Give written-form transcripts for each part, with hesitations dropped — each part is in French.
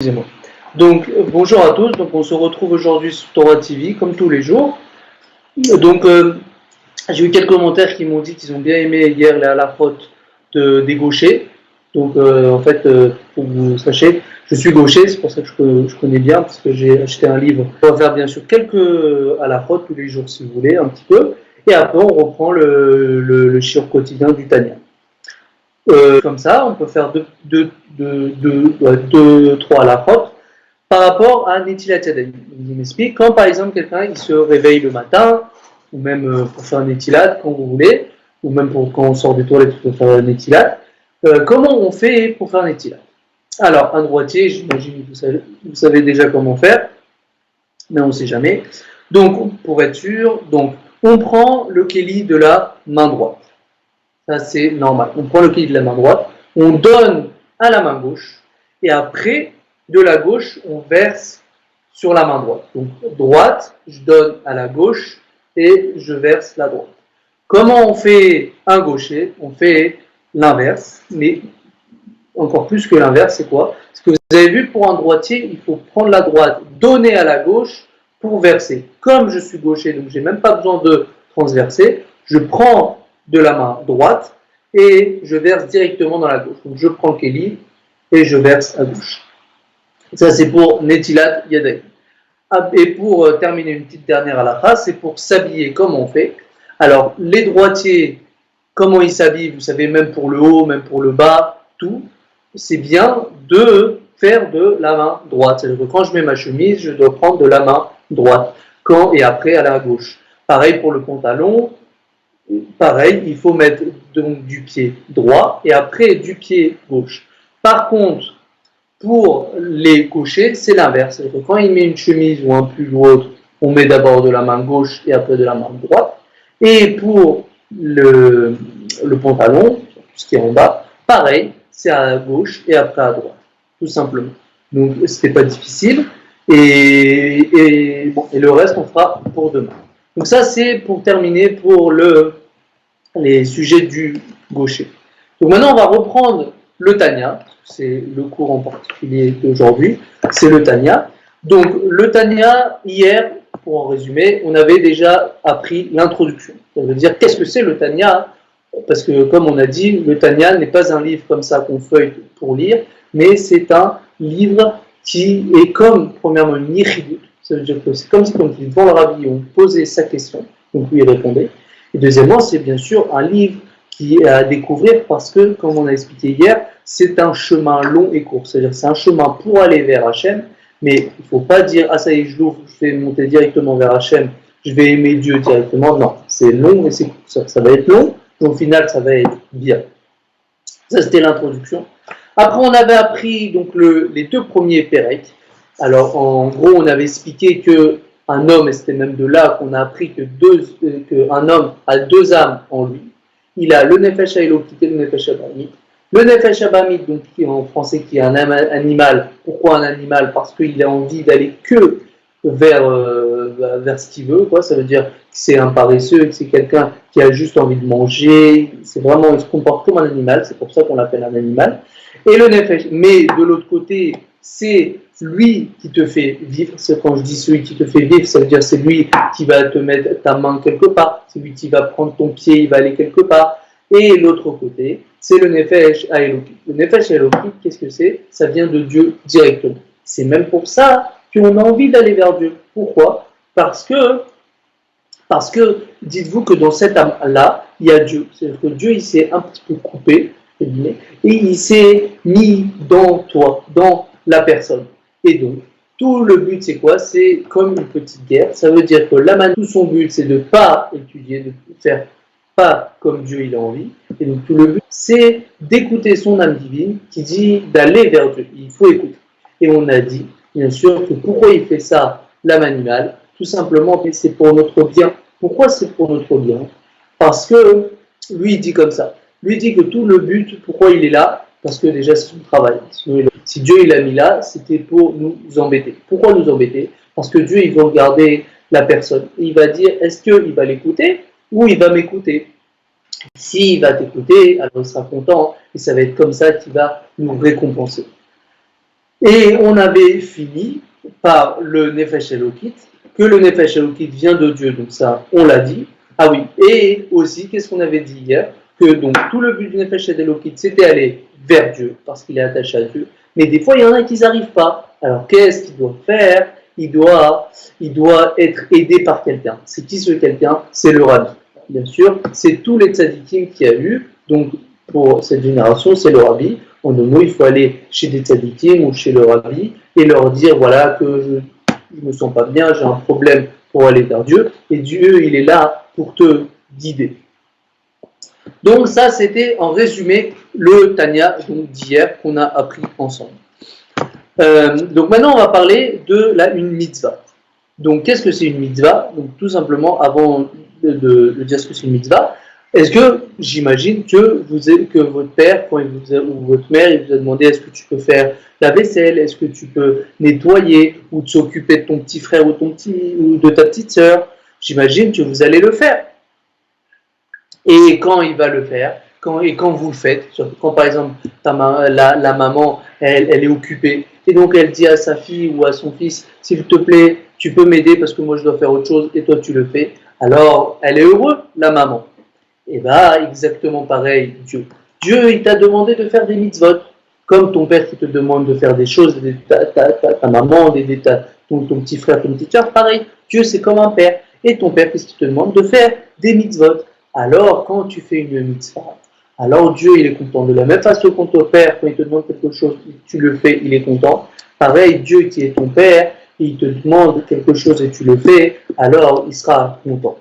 Excusez-moi. Donc, bonjour à tous. Donc, on se retrouve aujourd'hui sur Torah TV, comme tous les jours. Donc, j'ai eu quelques commentaires qui m'ont dit qu'ils ont bien aimé hier la faute des gauchers. Donc, en fait, pour que vous sachiez, je suis gaucher, c'est pour ça que je connais bien, parce que j'ai acheté un livre. On va faire bien sûr quelques à la faute tous les jours, si vous voulez, un petit peu. Et après, on reprend le shiur quotidien du Tanya. Comme ça, on peut faire deux, trois à la faute par rapport à Netilat Yadayim. Il m'explique, quand par exemple quelqu'un il se réveille le matin, ou même pour faire un Netilat quand vous voulez, ou même quand on sort des toilettes pour faire un Netilat, comment on fait pour faire un Netilat? Alors, un droitier, j'imagine que vous savez déjà comment faire, mais on ne sait jamais. Donc, pour être sûr, donc, on prend le kéli de la main droite. Ça, c'est normal. On prend le kéli de la main droite, on donne à la main gauche, et après, de la gauche, on verse sur la main droite. Donc, droite, je donne à la gauche, et je verse la droite. Comment on fait un gaucher? On fait l'inverse, mais encore plus que l'inverse, c'est quoi? Ce que vous avez vu pour un droitier, il faut prendre la droite, donner à la gauche pour verser. Comme je suis gaucher, donc je n'ai même pas besoin de transverser, je prends de la main droite et je verse directement dans la gauche. Donc je prends le kéli et je verse à gauche. Ça c'est pour Netilat Yadayim. Et pour terminer une petite dernière halakha, c'est pour s'habiller. Comment on fait? Alors les droitiers, comment ils s'habillent? Vous savez, même pour le haut, même pour le bas, tout. C'est bien de faire de la main droite. C'est-à-dire que quand je mets ma chemise, je dois prendre de la main droite. Et après à la gauche. Pareil pour le pantalon. Pareil, il faut mettre donc du pied droit et après du pied gauche. Par contre, pour les gauchers, c'est l'inverse. C'est-à-dire que quand il met une chemise ou un pull ou autre, on met d'abord de la main gauche et après de la main droite. Et pour le pantalon, tout ce qui est en bas, pareil, c'est à gauche et après à droite, tout simplement. Donc, c'était pas difficile. Et le reste, on fera pour demain. Donc ça, c'est pour terminer pour les sujets du gaucher. Donc maintenant, on va reprendre le Tanya. C'est le cours en particulier d'aujourd'hui. C'est le Tanya. Donc le Tanya, hier, pour en résumer, on avait déjà appris l'introduction. Ça veut dire, qu'est-ce que c'est le Tanya? Parce que, comme on a dit, le Tanya n'est pas un livre comme ça qu'on feuille pour lire, mais c'est un livre qui est comme, premièrement, une yichidut. Ça veut dire que c'est comme si, quand il devant le rabbi, on posait sa question, donc lui il répondait. Et deuxièmement, c'est bien sûr un livre qui est à découvrir parce que, comme on a expliqué hier, c'est un chemin long et court. C'est-à-dire c'est un chemin pour aller vers Hachem, mais il ne faut pas dire « Ah ça y est, je l'ouvre, je vais monter directement vers Hachem, je vais aimer Dieu directement ». Non, c'est long et c'est court. Ça va être long, mais au final, ça va être bien. Ça, c'était l'introduction. Après, on avait appris donc, les deux premiers Pérec. Alors, en gros, on avait expliqué qu'un homme, et c'était même de là qu'on a appris qu'un homme a deux âmes en lui. Il a le Nefesh HaElokit et le Nefesh Abamit. Le Nefesh Abamit, donc qui est en français, qui est un animal. Pourquoi un animal? Parce qu'il a envie d'aller que vers ce qu'il veut, quoi. Ça veut dire que c'est un paresseux, que c'est quelqu'un qui a juste envie de manger. C'est vraiment, il se comporte comme un animal, c'est pour ça qu'on l'appelle un animal. Et le Nefesh, mais de l'autre côté, c'est lui qui te fait vivre. C'est quand je dis celui qui te fait vivre, ça veut dire c'est lui qui va te mettre ta main quelque part, c'est lui qui va prendre ton pied, il va aller quelque part. Et l'autre côté, c'est le Nefesh HaElokit. Le Nefesh HaElokit, qu'est-ce que c'est? Ça vient de Dieu directement. C'est même pour ça qu'on a envie d'aller vers Dieu. Pourquoi? Parce que dites-vous que dans cette âme-là, il y a Dieu. C'est-à-dire que Dieu, il s'est un petit peu coupé, et il s'est mis dans toi, dans la personne. Et donc, tout le but, c'est quoi? C'est comme une petite guerre. Ça veut dire que l'âme, tout son but, c'est de ne pas étudier, de faire pas comme Dieu il a envie. Et donc, tout le but, c'est d'écouter son âme divine qui dit d'aller vers Dieu. Il faut écouter. Et on a dit, bien sûr, que pourquoi il fait ça, l'âme animale? Tout simplement, c'est pour notre bien. Pourquoi c'est pour notre bien? Parce que lui, il dit comme ça. Lui dit que tout le but, pourquoi il est là? Parce que déjà, c'est son travail. Si Dieu il l'a mis là, c'était pour nous embêter. Pourquoi nous embêter? Parce que Dieu, il veut regarder la personne. Il va dire, est-ce qu'il va l'écouter ou il va m'écouter? S'il va t'écouter, alors il sera content et ça va être comme ça qu'il va nous récompenser. Et on avait fini par le Nefesh Elokit, que le Nefesh Elokit vient de Dieu, donc ça, on l'a dit. Ah oui, et aussi, qu'est-ce qu'on avait dit hier? Que donc tout le but du Nefesh Elokit, c'était aller vers Dieu, parce qu'il est attaché à Dieu. Mais des fois, il y en a qui n'arrivent pas. Alors, qu'est-ce qu'il doit faire? Il doit être aidé par quelqu'un. C'est qui ce quelqu'un? C'est le Rabbi. Bien sûr, c'est tous les tzadikim qu'il y a eu. Donc, pour cette génération, c'est le Rabbi. En un mot, il faut aller chez des tzadikim ou chez le Rabbi et leur dire, voilà, que je ne me sens pas bien, j'ai un problème pour aller vers Dieu. Et Dieu, il est là pour te guider. Donc ça, c'était en résumé le Tanya d'hier qu'on a appris ensemble. Donc maintenant, on va parler de une mitzvah. Donc qu'est-ce que c'est une mitzvah? Donc tout simplement, avant de dire ce que c'est une mitzvah, est-ce que j'imagine que votre père ou votre mère, il vous a demandé est-ce que tu peux faire la vaisselle, est-ce que tu peux nettoyer ou s'occuper de ton petit frère ou de ta petite sœur? J'imagine que vous allez le faire. Et quand il va le faire, quand vous le faites, surtout quand par exemple la maman, elle est occupée, et donc elle dit à sa fille ou à son fils, s'il te plaît, tu peux m'aider parce que moi je dois faire autre chose et toi tu le fais, alors elle est heureuse, la maman. Et bien exactement pareil, Dieu. Dieu, il t'a demandé de faire des mitzvot, comme ton père qui te demande de faire des choses, ta maman, ton petit frère, ton petit soeur, pareil. Dieu, c'est comme un père. Et ton père, qu'est-ce qu'il te demande? De faire des mitzvot. Alors, quand tu fais une mitzvah, alors Dieu, il est content. De la même façon que ton père, quand il te demande quelque chose, tu le fais, il est content. Pareil, Dieu qui est ton père, il te demande quelque chose et tu le fais, alors il sera content.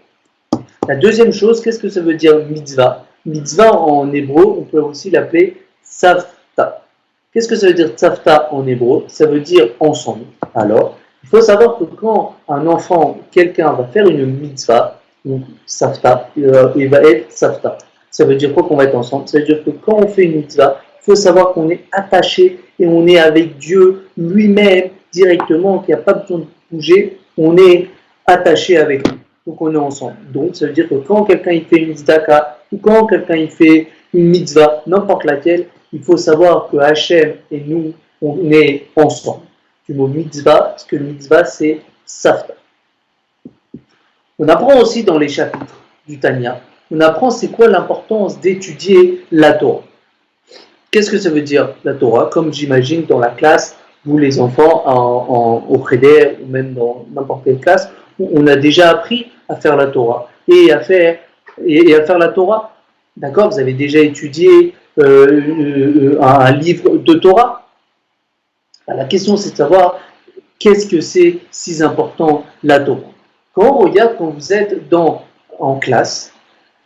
La deuxième chose, qu'est-ce que ça veut dire mitzvah? Mitzvah en hébreu, on peut aussi l'appeler tzavta. Qu'est-ce que ça veut dire tzavta en hébreu? Ça veut dire ensemble. Alors, il faut savoir que quand un enfant, quelqu'un va faire une mitzvah, donc tzavta, il va être tzavta. Ça veut dire quoi qu'on va être ensemble? Ça veut dire que quand on fait une mitzvah, il faut savoir qu'on est attaché et on est avec Dieu lui-même directement, qu'il n'y a pas besoin de bouger, on est attaché avec lui. Donc on est ensemble. Donc ça veut dire que quand quelqu'un il fait une tzedaka ou quand quelqu'un il fait une mitzvah, n'importe laquelle, il faut savoir que Hachem et nous, on est ensemble. Du mot mitzvah, parce que mitzvah c'est safta. On apprend aussi dans les chapitres du Tanya, on apprend c'est quoi l'importance d'étudier la Torah. Qu'est-ce que ça veut dire la Torah? Comme j'imagine dans la classe, vous les enfants au Cheder ou même dans n'importe quelle classe, où on a déjà appris à faire la Torah et à faire la Torah. D'accord? Vous avez déjà étudié un livre de Torah. La question c'est de savoir qu'est-ce que c'est si important la Torah. Quand on regarde, quand vous êtes en classe,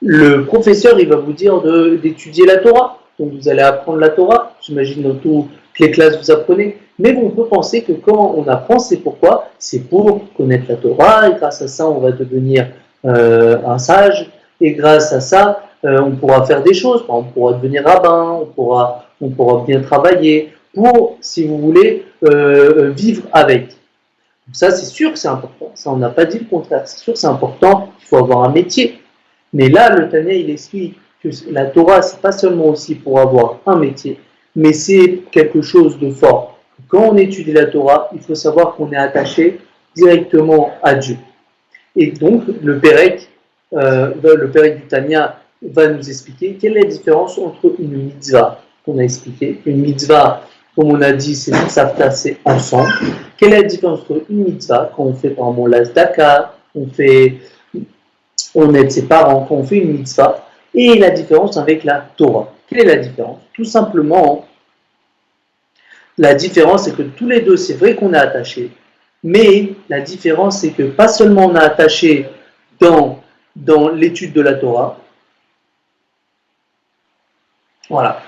le professeur il va vous dire d'étudier la Torah. Donc vous allez apprendre la Torah, j'imagine dans toutes les classes vous apprenez, mais on peut penser que quand on apprend, c'est pourquoi? C'est pour connaître la Torah, et grâce à ça on va devenir un sage, et grâce à ça on pourra faire des choses, on pourra devenir rabbin, on pourra bien travailler, pour, si vous voulez, vivre avec. Donc ça c'est sûr que c'est important, ça on n'a pas dit le contraire, c'est sûr que c'est important, il faut avoir un métier. Mais là le Tanya il explique que la Torah, c'est pas seulement aussi pour avoir un métier, mais c'est quelque chose de fort. Quand on étudie la Torah, il faut savoir qu'on est attaché directement à Dieu. Et donc, le Pérec du Tanya va nous expliquer quelle est la différence entre une mitzvah, qu'on a expliqué. Une mitzvah, comme on a dit, c'est tzavta, c'est ensemble. Quelle est la différence entre une mitzvah, quand on fait par exemple la tzedaka, on aide ses parents, quand on fait une mitzvah, et la différence avec la Torah. Quelle est la différence? Tout simplement, la différence c'est que tous les deux, c'est vrai qu'on est attaché, mais la différence c'est que pas seulement on est attaché dans l'étude de la Torah, voilà,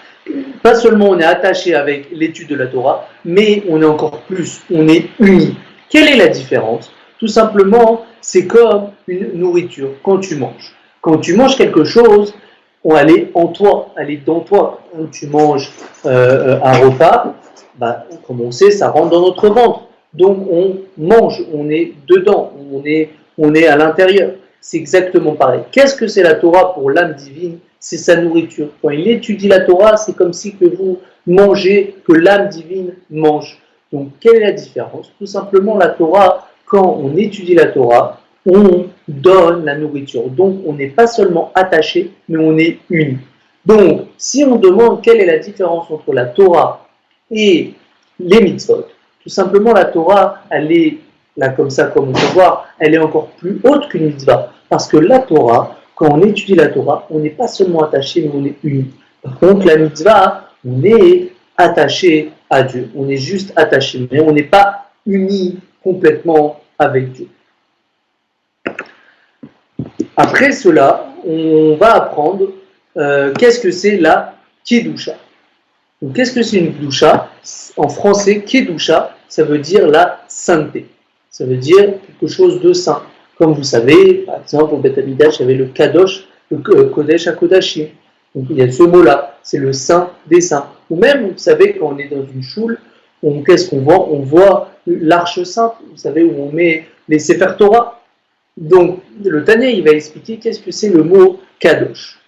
pas seulement on est attaché avec l'étude de la Torah, mais on est encore plus, on est unis. Quelle est la différence? Tout simplement, c'est comme une nourriture quand tu manges. Quand tu manges quelque chose, elle est en toi, elle est dans toi. Quand tu manges un repas, comme on sait, ça rentre dans notre ventre. Donc on mange, on est dedans, on est à l'intérieur. C'est exactement pareil. Qu'est-ce que c'est la Torah pour l'âme divine? C'est sa nourriture. Quand il étudie la Torah, c'est comme si que vous mangez, que l'âme divine mange. Donc, quelle est la différence? Tout simplement, la Torah, quand on étudie la Torah, on donne la nourriture. Donc, on n'est pas seulement attaché, mais on est uni. Donc, si on demande quelle est la différence entre la Torah et les mitzvot, tout simplement, la Torah, elle est, là comme ça, comme on peut voir, elle est encore plus haute qu'une mitzvah. Parce que la Torah, quand on étudie la Torah, on n'est pas seulement attaché, mais on est uni. Par contre, la mitzvah, on est attaché à Dieu. On est juste attaché, mais on n'est pas uni complètement avec Dieu. Après cela, on va apprendre qu'est-ce que c'est la Kedusha. Donc, qu'est-ce que c'est une Kedusha? En français, Kedusha, ça veut dire la sainteté. Ça veut dire quelque chose de saint. Comme vous savez, par exemple, au Beth Amikdash, il y avait le Kadosh, le Kodesh HaKodashim. Donc, il y a ce mot-là, c'est le saint des saints. Ou même, vous savez, quand on est dans une choule, qu'est-ce qu'on voit? On voit l'arche sainte, vous savez, où on met les Sefer Torah. Donc, le Tanya, il va expliquer qu'est-ce que c'est le mot Kadosh.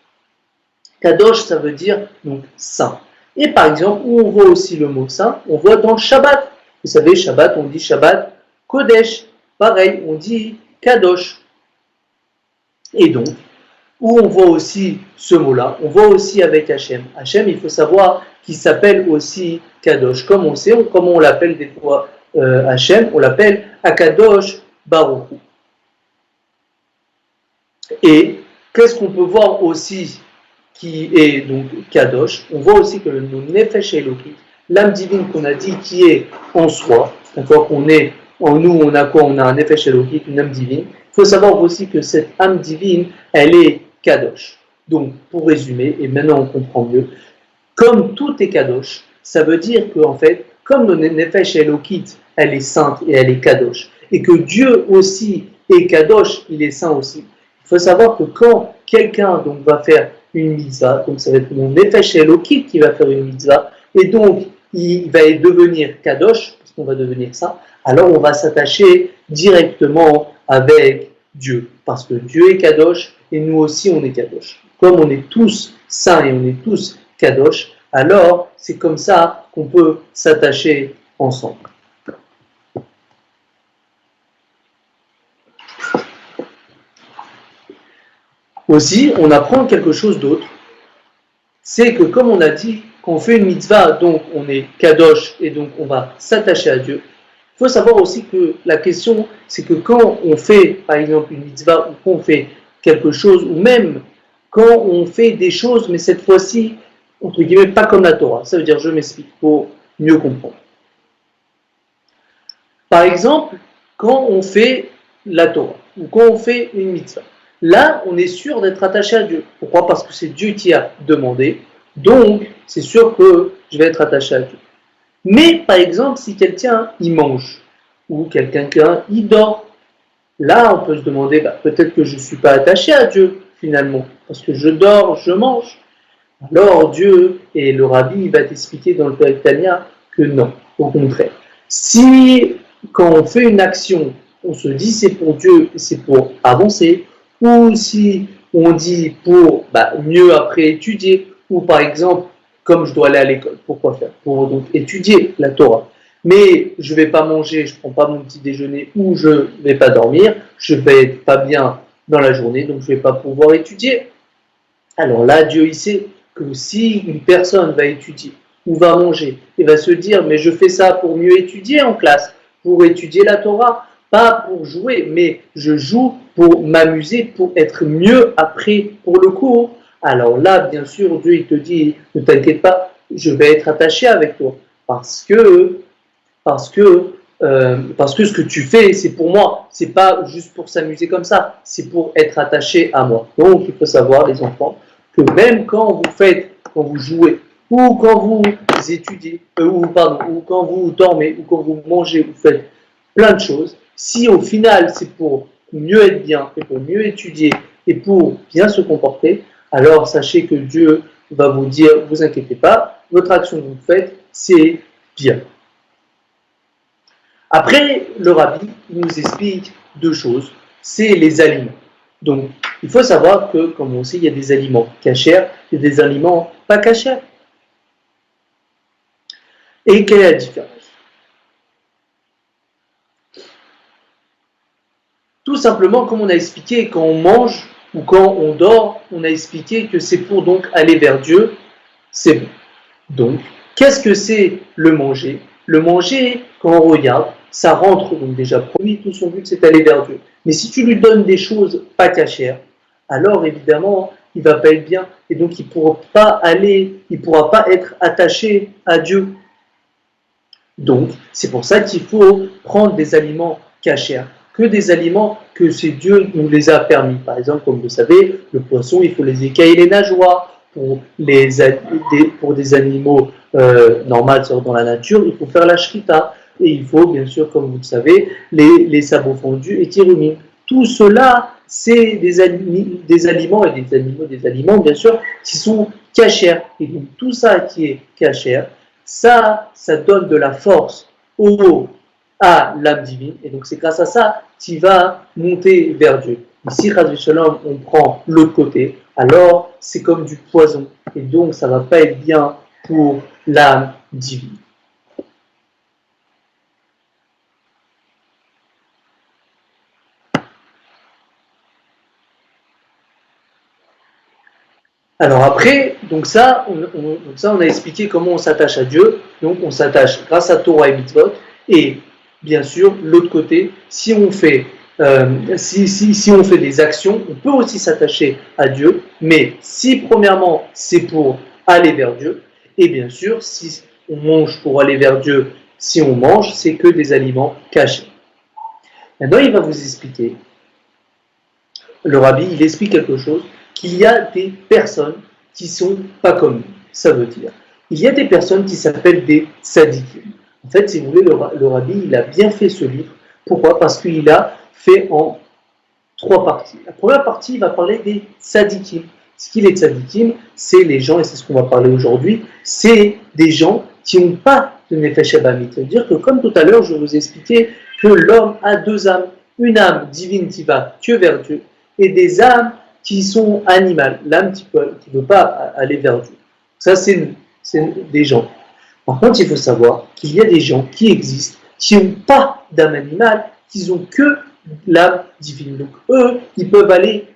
Kadosh, ça veut dire donc saint. Et par exemple, où on voit aussi le mot saint, on voit dans le Shabbat. Vous savez, Shabbat, on dit Shabbat Kodesh. Pareil, on dit Kadosh. Et donc, où on voit aussi ce mot-là, on voit aussi avec Hachem. Hachem, il faut savoir qu'il s'appelle aussi Kadosh. Comme on sait, comment on l'appelle des fois Hachem, on l'appelle Akadosh Baruch Hu. Et qu'est-ce qu'on peut voir aussi qui est donc Kadosh? On voit aussi que le Nefesh Eloki, l'âme divine qu'on a dit qui est en soi, d'accord, qu'on est en nous, on a quoi? On a un Nefesh Eloki, une âme divine. Il faut savoir aussi que cette âme divine, elle est Kadosh. Donc, pour résumer, et maintenant on comprend mieux, comme tout est Kadosh, ça veut dire qu'en fait, comme le Nefesh Elokit, elle est sainte et elle est Kadosh, et que Dieu aussi est Kadosh, il est saint aussi. Il faut savoir que quand quelqu'un donc, va faire une mitzvah, donc ça va être mon Nefesh Elokit qui va faire une mitzvah, et donc il va devenir Kadosh, parce qu'on va devenir saint, alors on va s'attacher directement avec Dieu, parce que Dieu est Kadosh, et nous aussi on est Kadosh. Comme on est tous saints et on est tous Kadosh, alors c'est comme ça qu'on peut s'attacher ensemble. Aussi, on apprend quelque chose d'autre, c'est que comme on a dit, quand on fait une mitzvah, donc on est Kadosh et donc on va s'attacher à Dieu, il faut savoir aussi que la question, c'est que quand on fait, par exemple, une mitzvah, ou quand on fait quelque chose, ou même quand on fait des choses, mais cette fois-ci, entre guillemets, pas comme la Torah. Ça veut dire, je m'explique, pour mieux comprendre. Par exemple, quand on fait la Torah, ou quand on fait une mitzvah, là, on est sûr d'être attaché à Dieu. Pourquoi? Parce que c'est Dieu qui a demandé, donc c'est sûr que je vais être attaché à Dieu. Mais, par exemple, si quelqu'un, il mange, ou quelqu'un, il dort, là, on peut se demander, peut-être que je ne suis pas attaché à Dieu, finalement, parce que je dors, je mange. Alors Dieu et le Rabbi va t'expliquer dans le Père Tanya que non, au contraire. Si quand on fait une action, on se dit c'est pour Dieu et c'est pour avancer, ou si on dit pour mieux après étudier, ou par exemple, comme je dois aller à l'école, pourquoi faire? Pour donc étudier la Torah. Mais je ne vais pas manger, je ne prends pas mon petit déjeuner, ou je ne vais pas dormir, je ne vais être pas bien dans la journée, donc je ne vais pas pouvoir étudier. Alors là, Dieu, il sait que si une personne va étudier ou va manger et va se dire mais je fais ça pour mieux étudier en classe, pour étudier la Torah, pas pour jouer, mais je joue pour m'amuser, pour être mieux après pour le cours. Alors là, bien sûr, Dieu il te dit ne t'inquiète pas, je vais être attaché avec toi parce que ce que tu fais, c'est pour moi, c'est pas juste pour s'amuser comme ça, c'est pour être attaché à moi. Donc il faut savoir, les enfants, que même quand vous jouez, ou quand vous étudiez, ou quand vous dormez, ou quand vous mangez, vous faites plein de choses, si au final c'est pour mieux être bien, et pour mieux étudier, et pour bien se comporter, alors sachez que Dieu va vous dire, vous inquiétez pas, votre action que vous faites, c'est bien. Après, le Rabbi nous explique deux choses, c'est les aliments. Donc, il faut savoir que, comme on sait, il y a des aliments cachers et des aliments pas cachers. Et quelle est la différence? Tout simplement, comme on a expliqué, quand on mange ou quand on dort, on a expliqué que c'est pour donc aller vers Dieu, c'est bon. Donc, qu'est-ce que c'est le manger? Le manger, quand on regarde, ça rentre donc déjà produit, tout son but c'est d'aller vers Dieu. Mais si tu lui donnes des choses pas cachères, alors évidemment, il va pas être bien et donc il pourra pas être attaché à Dieu. Donc, c'est pour ça qu'il faut prendre des aliments cachers, que des aliments que c'est Dieu nous les a permis. Par exemple, comme vous savez, le poisson, il faut les écailler les nageoires. Pour des animaux normaux dans la nature, il faut faire la shrita. Et il faut, bien sûr, comme vous le savez, les sabots fondus et tirumim. Tout cela, c'est des aliments, bien sûr, qui sont cachers. Et donc, tout ça qui est cachère, ça donne de la force à l'âme divine, et donc c'est grâce à ça qu'il va monter vers Dieu. Mais si on prend l'autre côté, alors c'est comme du poison, et donc ça ne va pas être bien pour l'âme divine. Alors après, donc ça, on a expliqué comment on s'attache à Dieu. Donc on s'attache grâce à Torah et Mitzvot. Et bien sûr, l'autre côté, si on fait des actions, on peut aussi s'attacher à Dieu. Mais si premièrement c'est pour aller vers Dieu, et bien sûr, si on mange pour aller vers Dieu, si on mange, c'est que des aliments cachés. Maintenant, il va vous expliquer. Le rabbi, il explique quelque chose, qu'il y a des personnes qui sont pas comme nous. Ça veut dire, il y a des personnes qui s'appellent des tzadikim. En fait, si vous voulez, le rabbi, il a bien fait ce livre. Pourquoi? Parce qu'il a fait en 3 parties. La première partie, il va parler des tzadikim. Ce qu'il est tzadikim, c'est les gens, et c'est ce qu'on va parler aujourd'hui, c'est des gens qui n'ont pas de nefesh abamit. C'est-à-dire que, comme tout à l'heure, je vous ai expliqué que l'homme a 2 âmes. Une âme divine qui va que vers Dieu, et des âmes qui sont animales, l'âme qui ne veut pas aller vers Dieu. Ça, c'est des gens. Par contre, il faut savoir qu'il y a des gens qui existent, qui n'ont pas d'âme animale, qui n'ont que l'âme divine. Donc eux, ils peuvent aller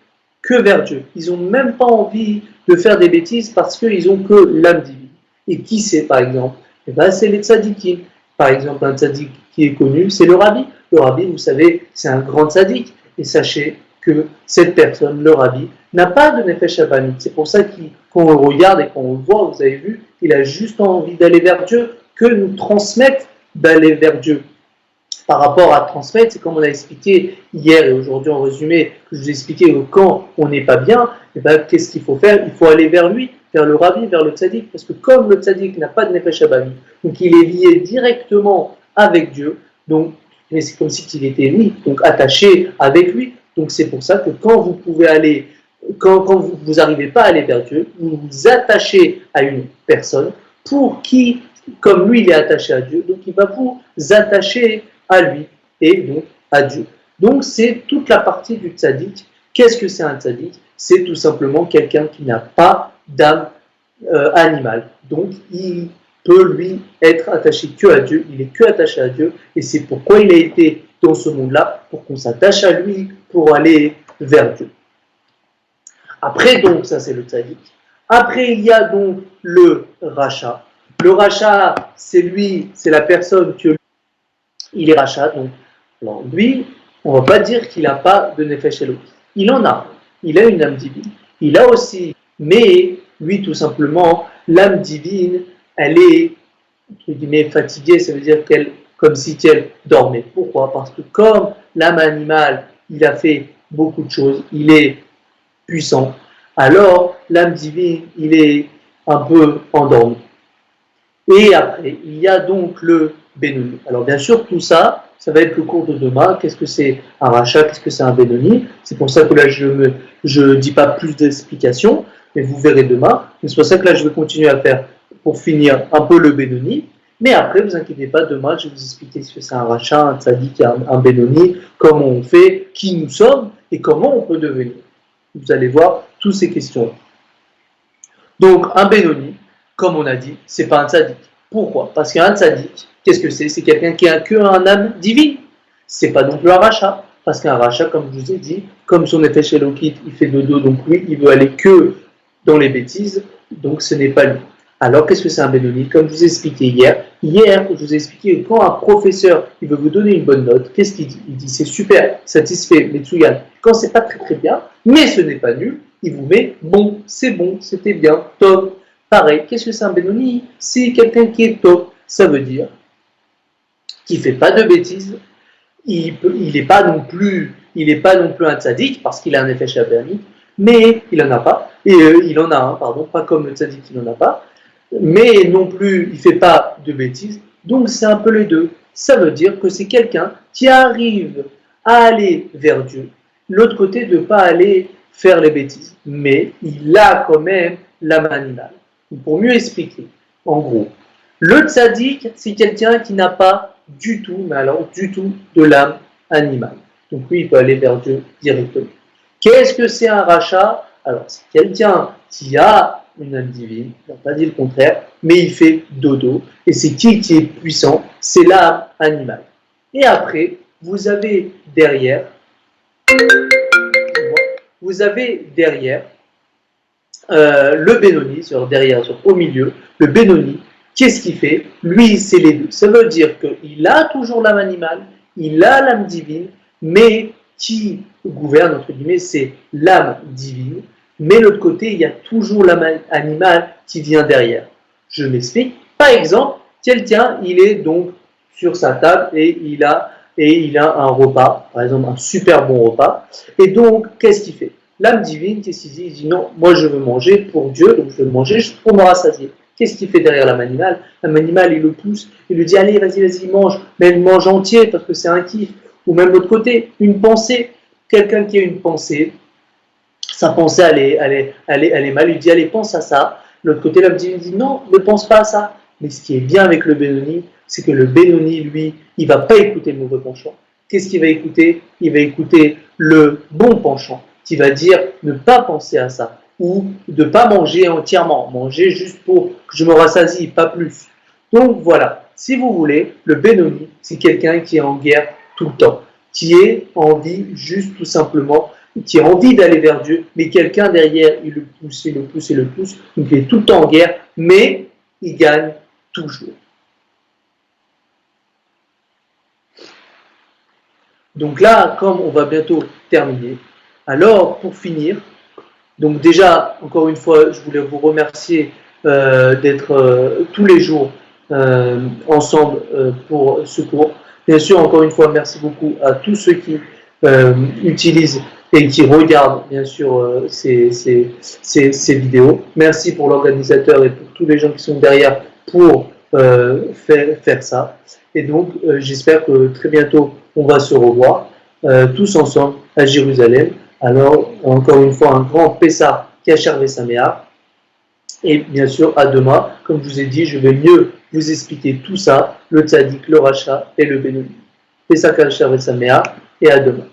que vers Dieu. Ils n'ont même pas envie de faire des bêtises parce qu'ils n'ont que l'âme divine. Et qui c'est, par exemple? Eh bien, c'est les tzadikim. Par exemple, un tzadik qui est connu, c'est le rabbi. Le rabbi, vous savez, c'est un grand tzadik. Et sachez que cette personne, le rabbi, n'a pas de nefesh abamit. C'est pour ça qu'on le regarde et qu'on le voit, vous avez vu, il a juste envie d'aller vers Dieu, que nous transmettre d'aller vers Dieu. Par rapport à transmettre, c'est comme on a expliqué hier et aujourd'hui en résumé, que je vous ai expliqué que quand on n'est pas bien, et ben, qu'est-ce qu'il faut faire? Il faut aller vers lui, vers le rabbi, vers le tzaddik, parce que comme le tzaddik n'a pas de nefesh abamit, donc il est lié directement avec Dieu, donc mais c'est comme s'il était lui, donc attaché avec lui. Donc c'est pour ça que quand vous pouvez aller, quand vous n'arrivez pas à aller vers Dieu, vous vous attachez à une personne pour qui, comme lui il est attaché à Dieu, donc il va vous attacher à lui et donc à Dieu. Donc c'est toute la partie du tzaddik. Qu'est-ce que c'est un tzaddik? C'est tout simplement quelqu'un qui n'a pas d'âme animale. Donc il peut lui être attaché que à Dieu, il est que attaché à Dieu, et c'est pourquoi il a été dans ce monde-là, pour qu'on s'attache à lui, pour aller vers Dieu. Après donc, ça c'est le tzaddik. Après il y a donc le rachat. Le rachat, c'est la personne qui il est rachat, donc alors, lui, on ne va pas dire qu'il n'a pas de nefesh Elohim. Il en a, il a une âme divine. Il a aussi, mais lui tout simplement, l'âme divine, elle est, entre guillemets, fatiguée, ça veut dire comme si elle dormait. Pourquoi? Parce que comme l'âme animale, il a fait beaucoup de choses, il est puissant, alors l'âme divine, il est un peu endormi. Et après, il y a donc le Benoni. Alors bien sûr, tout ça, ça va être le cours de demain. Qu'est-ce que c'est un rachat? Qu'est-ce que c'est un Benoni? C'est pour ça que là, je ne dis pas plus d'explications, mais vous verrez demain. C'est pour ça que là, je vais continuer à faire, pour finir, un peu le Benoni. Mais après, ne vous inquiétez pas, demain, je vais vous expliquer ce que c'est un rachat, un tzaddik, un Benoni, comment on fait, qui nous sommes et comment on peut devenir. Vous allez voir toutes ces questions. Donc, un Benoni, comme on a dit, c'est pas un tzaddik. Pourquoi? Parce qu'un tzaddik, qu'est-ce que c'est? C'est quelqu'un qui a que un âme divine. C'est pas non plus un rachat. Parce qu'un rachat, comme je vous ai dit, comme son effet chez Lokit, il fait dodo, donc lui, il veut aller que dans les bêtises, donc ce n'est pas lui. Alors, qu'est-ce que c'est un Benoni? Comme je vous ai expliqué hier, je vous ai expliqué que quand un professeur il veut vous donner une bonne note, qu'est-ce qu'il dit? Il dit c'est super, satisfait, Metsuyan. Quand c'est pas très très bien, mais ce n'est pas nul, il vous met bon, c'était bien, top. Pareil, qu'est-ce que c'est un Benoni? C'est quelqu'un qui est top. Ça veut dire qu'il ne fait pas de bêtises, il n'est pas non plus un tzaddik parce qu'il a un effet shabani, mais il en a pas, et il en a un, pardon, pas comme le tzaddik il n'en a pas, mais non plus il ne fait pas de bêtises, donc c'est un peu les deux. Ça veut dire que c'est quelqu'un qui arrive à aller vers Dieu, l'autre côté de ne pas aller faire les bêtises, mais il a quand même l'âme animale. Pour mieux expliquer, en gros, le tzaddik, c'est quelqu'un qui n'a pas du tout, mais alors du tout, de l'âme animale. Donc lui, il peut aller vers Dieu directement. Qu'est-ce que c'est un rachat? Alors, c'est quelqu'un qui a une âme divine, on n'a pas dit le contraire, mais il fait dodo. Et c'est qui est puissant? C'est l'âme animale. Et après, vous avez derrière le Benoni, au milieu, le Benoni. Qu'est-ce qu'il fait? Lui, c'est les deux. Ça veut dire qu'il a toujours l'âme animale, il a l'âme divine, mais qui gouverne, entre guillemets, c'est l'âme divine. Mais l'autre côté, il y a toujours l'âme animale qui vient derrière. Je m'explique. Par exemple, quelqu'un, il est donc sur sa table et il a un repas, par exemple un super bon repas. Et donc, qu'est-ce qu'il fait? L'âme divine, qu'est-ce qu'il dit? Il dit non, moi je veux manger pour Dieu, donc je veux manger juste pour me rassasier. Qu'est-ce qu'il fait derrière l'âme animale? L'âme animale, il le pousse, il lui dit allez, vas-y, mange, mais il mange entier parce que c'est un kiff. Ou même de l'autre côté, une pensée, quelqu'un qui a une pensée, sa pensée elle est mal, il lui dit allez, pense à ça. L'autre côté, l'âme divine dit non, ne pense pas à ça. Mais ce qui est bien avec le Benoni, c'est que le Benoni, lui, il ne va pas écouter le mauvais penchant. Qu'est-ce qu'il va écouter? Il va écouter le bon penchant, qui va dire ne pas penser à ça, ou de ne pas manger entièrement, manger juste pour que je me rassasie, pas plus. Donc voilà, si vous voulez, le Benoni, c'est quelqu'un qui est en guerre tout le temps, qui est en vie juste tout simplement, qui a envie d'aller vers Dieu, mais quelqu'un derrière, il le pousse, donc il est tout le temps en guerre, mais il gagne toujours. Donc là, comme on va bientôt terminer, alors pour finir, donc déjà, encore une fois, je voulais vous remercier d'être tous les jours ensemble pour ce cours. Bien sûr, encore une fois, merci beaucoup à tous ceux qui utilisent et qui regardent, bien sûr, ces vidéos. Merci pour l'organisateur et pour tous les gens qui sont derrière pour faire ça. Et donc, j'espère que très bientôt, on va se revoir tous ensemble à Jérusalem. Alors, encore une fois, un grand Pessah Kasher Vesameach. Et bien sûr, à demain. Comme je vous ai dit, je vais mieux vous expliquer tout ça, le tzaddik, le rachat et le Benoni. Pessah Kasher Vesameach, et à demain.